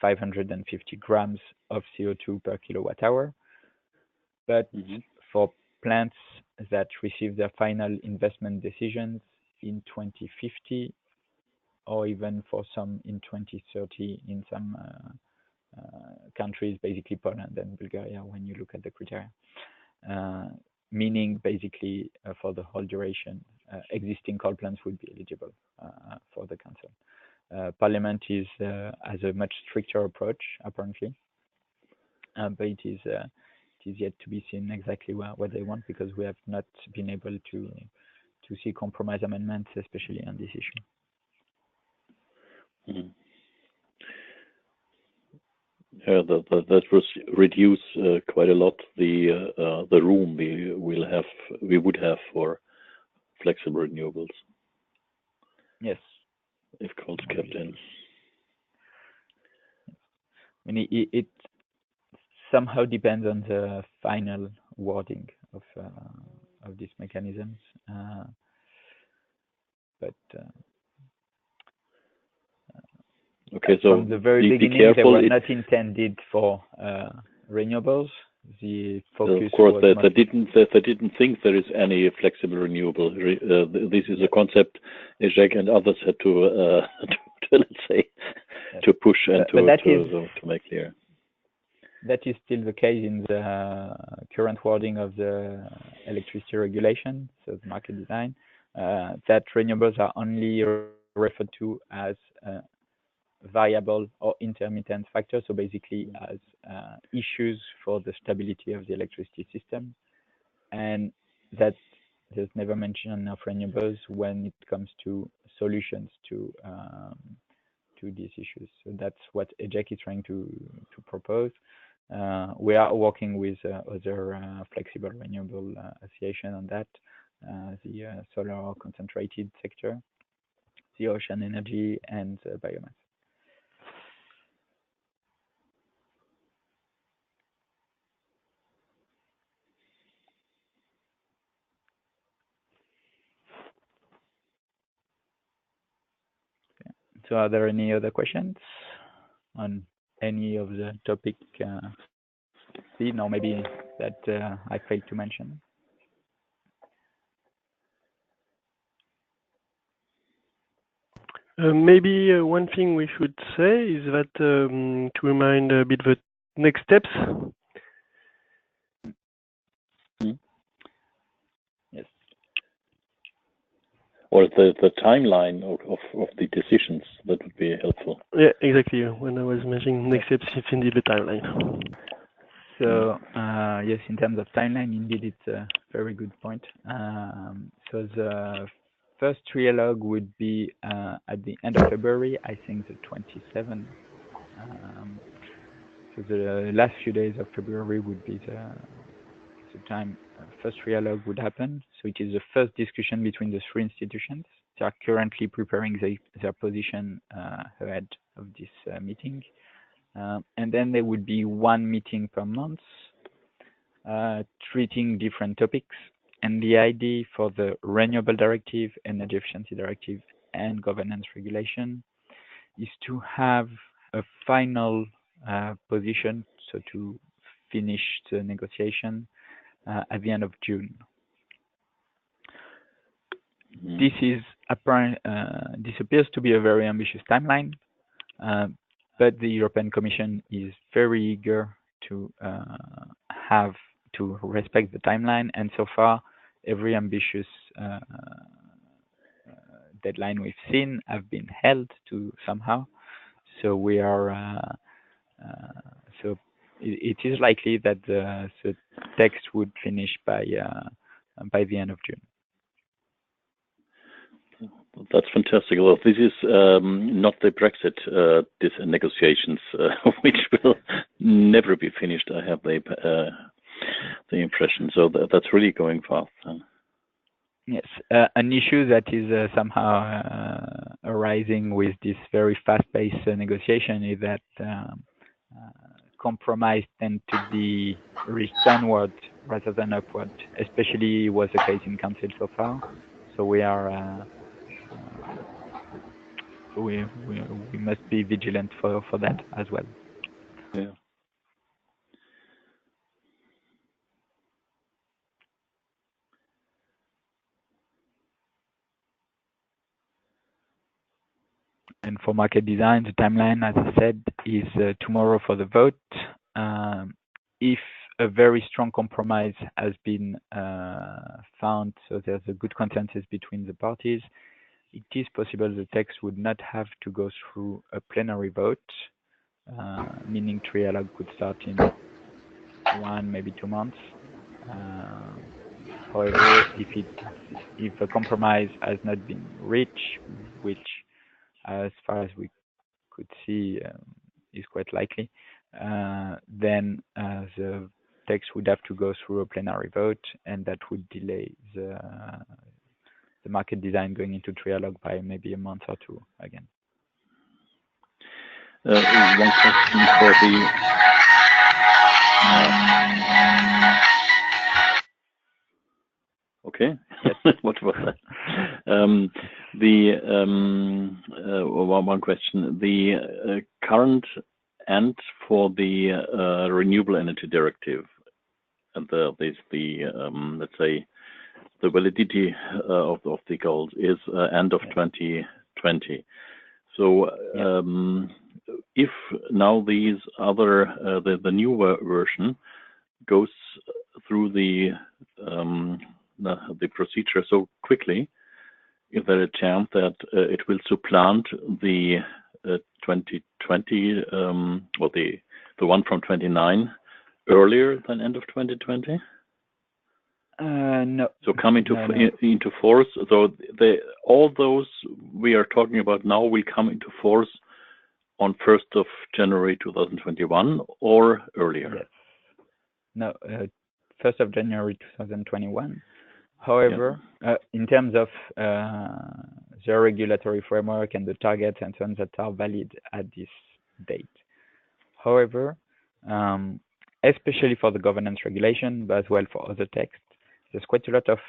550 grams of CO2 per kilowatt hour. But for plants that receive their final investment decisions in 2050, or even for some in 2030 in some countries, basically Poland and Bulgaria, when you look at the criteria. Meaning basically for the whole duration, existing coal plants would be eligible for the council. Parliament has a much stricter approach, apparently, but it is yet to be seen exactly what they want, because we have not been able to see compromise amendments, especially on this issue.
Yeah, that was reduce quite a lot the room we would have for flexible renewables.
Yes,
if coal's kept in.
I mean, it somehow depends on the final wording of these mechanisms, but
okay, so
from the very beginning, they were not intended for renewables. The focus,
of course, they didn't think there is any flexible renewable. This is a concept EGEC and others had to let's say, to push and to make clear.
That is still the case in the current wording of the electricity regulation, so the market design, that renewables are only referred to as variable or intermittent factors, so basically as issues for the stability of the electricity system, and that there's never mention of renewables when it comes to solutions to these issues. So that's what EGEC is trying to propose. We are working with other flexible renewable association on that, the solar concentrated sector, the ocean energy, and biomass. So are there any other questions on any of the topic seen, or maybe that I failed to mention?
Maybe one thing we should say is that to remind a bit the next steps.
Yes.
Or the timeline of the decisions, that would be helpful.
Yeah, exactly. When I was mentioning next steps, it's indeed the timeline.
So yes, in terms of timeline, indeed, it's a very good point. So the first trialogue would be at the end of February, I think the 27th. So the last few days of February would be the time first trialogue would happen. So it is the first discussion between the three institutions. They are currently preparing their position ahead of this meeting. And then there would be one meeting per month treating different topics. And the idea for the Renewable Directive, Energy Efficiency Directive, and Governance Regulation is to have a final position, so to finish the negotiation at the end of June. This is this appears to be a very ambitious timeline, but the European Commission is very eager to respect the timeline, and so far every ambitious deadline we've seen have been held to somehow. So we are so it is likely that the text would finish by the end of June.
That's fantastic. Well, this is not the Brexit negotiations, which will never be finished. I have the impression. So that's really going fast.
Yes, an issue that is somehow arising with this very fast-paced negotiation is that compromise tend to be reached downward rather than upward, especially was the case in Council so far. So we are we must be vigilant for that as well.
Yeah.
And for market design, the timeline, as I said, is tomorrow for the vote. If a very strong compromise has been found, so there's a good consensus between the parties, it is possible the text would not have to go through a plenary vote, meaning trialogue could start in 1, maybe 2 months. However, if a compromise has not been reached, which as far as we could see is quite likely, then the text would have to go through a plenary vote, and that would delay the market design going into trialogue by maybe a month or 2 again.
One question for the okay.
Yes.
What was that? One question. The current end for the renewable energy directive and let's say the validity of the goals is end of 2020. So if now these other the newer version goes through the procedure so quickly, is there a chance that it will supplant the 2020 or the one from 29 earlier than end of 2020?
No.
So coming into force. So all those we are talking about now will come into force on 1st of January 2021 or earlier?
Yes. No, 1st of January 2021. However, in terms of the regulatory framework and the targets and so on that are valid at this date. However, especially for the governance regulation, but as well for other texts, there's quite a lot of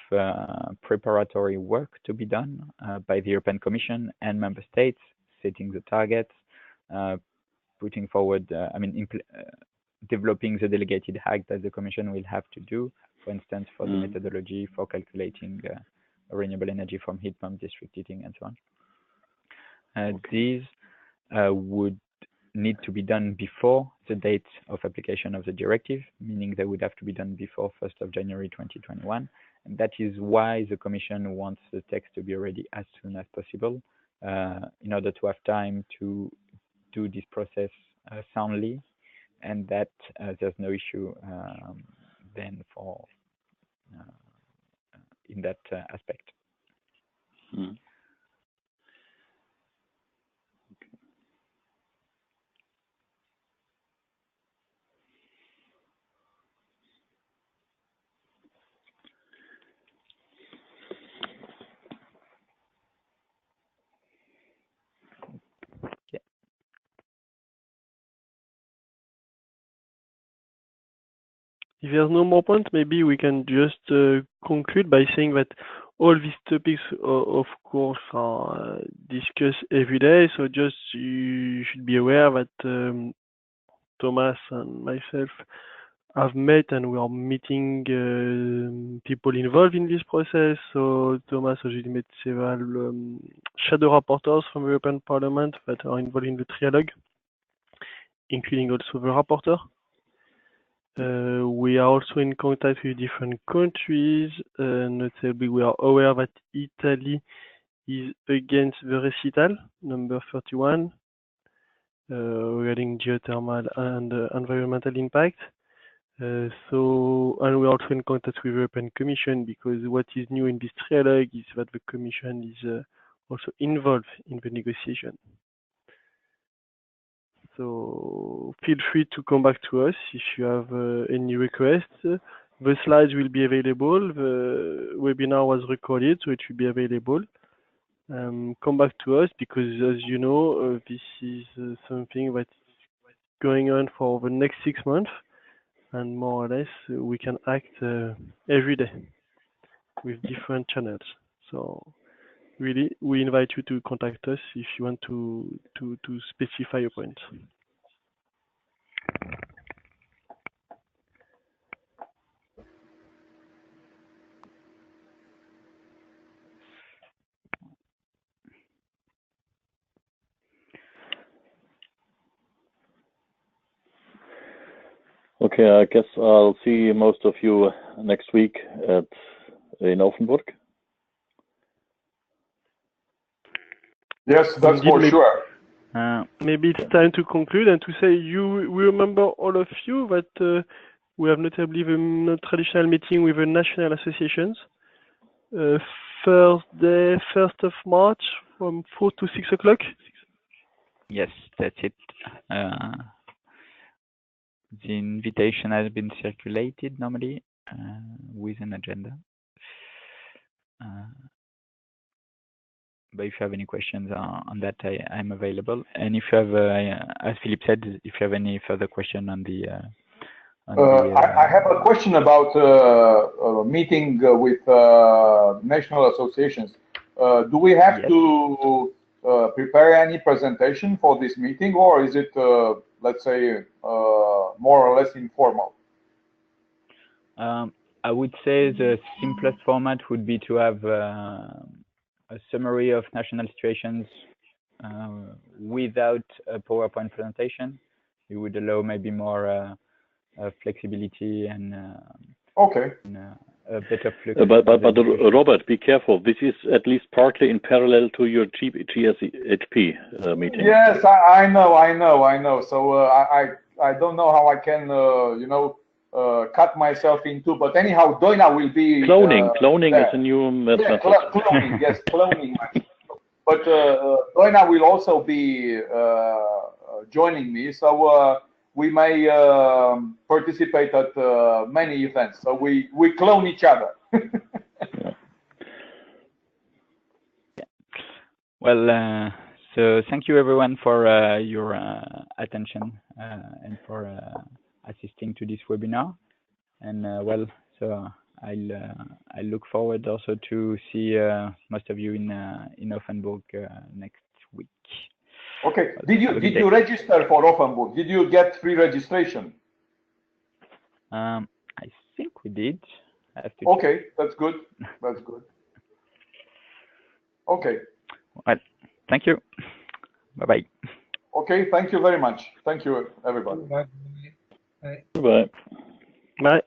preparatory work to be done by the European Commission and member states, setting the targets, putting forward, developing the delegated act that the Commission will have to do, for instance, for the methodology for calculating renewable energy from heat pump, district heating, and so on. These would need to be done before the date of application of the directive, meaning they would have to be done before 1st of January 2021. And that is why the Commission wants the text to be ready as soon as possible, in order to have time to do this process soundly, and that there's no issue then for in that aspect.
If there's no more points, maybe we can just conclude by saying that all these topics, of course, are discussed every day. So just you should be aware that Thomas and myself have met and we are meeting people involved in this process. So Thomas already met several shadow rapporteurs from the European Parliament that are involved in the trialogue, including also the rapporteur. We are also in contact with different countries. Notably, we are aware that Italy is against the recital number 31 regarding geothermal and environmental impact. And we're also in contact with the European Commission, because what is new in this trialogue is that the Commission is also involved in the negotiation. So feel free to come back to us if you have any requests. The slides will be available. The webinar was recorded, so it will be available. Come back to us, because as you know, this is something that's going on for the next 6 months, and more or less we can act every day with different channels. So really, we invite you to contact us if you want to specify your point.
Okay, I guess I'll see most of you next week in Offenburg.
Yes, that's for sure.
Maybe it's time to conclude and to say we remember all of you that we have notably the traditional meeting with the national associations. Thursday, 1st of March from 4 to 6 o'clock.
Yes, that's it. The invitation has been circulated normally with an agenda. But if you have any questions on that, I'm available. And if you have, as Philippe said, if you have any further question on the,
I have a question about meeting with national associations. Do we have to prepare any presentation for this meeting, or is it, let's say, more or less informal?
I would say the simplest format would be to have a summary of national situations without a PowerPoint presentation. It would allow maybe more flexibility and
okay.
And, a better flexibility.
But Robert, be careful. This is at least partly in parallel to your GSHP meeting.
Yes, I know. So I don't know how I can cut myself into. But anyhow, Doina will be
cloning is a new method.
Yeah, cloning. Yes, cloning. But Doina will also be joining me. So. We may participate at many events, so we clone each other.
Yeah. Well, so thank you everyone for your attention and for assisting to this webinar. And well, so I look forward also to see most of you in Offenburg next week.
Okay. Did you register for Offenburg? Did you get free registration?
I think we did. I have to
okay, check. That's good. That's good. Okay.
Well, thank you. Bye-bye.
Okay, thank you very much. Thank you, everybody.
Bye.
Bye.
Bye.